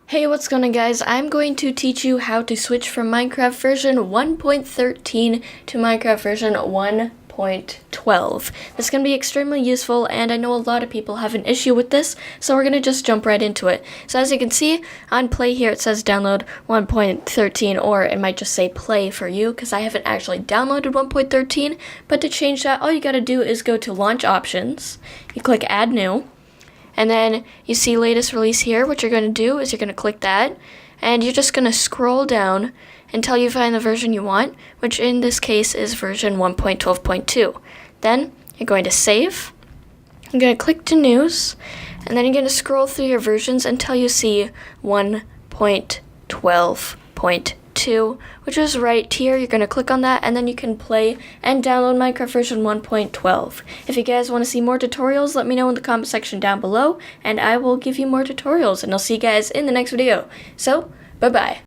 Hey, what's going on, guys? I'm going to teach you how to switch from Minecraft version 1.13 to Minecraft version 1.12. This is going to be extremely useful, and I know a lot of people have an issue with this, so we're going to just jump right into it. So as you can see, on play here it says download 1.13, or it might just say play for you, because I haven't actually downloaded 1.13, but to change that, all you got to do is go to launch options, you click add new, and then you see latest release here. What you're going to do is you're going to click that, and you're just going to scroll down until you find the version you want, which in this case is version 1.12.2. Then you're going to save, you're going to click to news, and then you're going to scroll through your versions until you see 1.12.2, which is right here. You're going to click on that, and then you can play and download Minecraft version 1.12. If you guys want to see more tutorials, let me know in the comment section down below, and I will give you more tutorials, and I'll see you guys in the next video. So, bye-bye.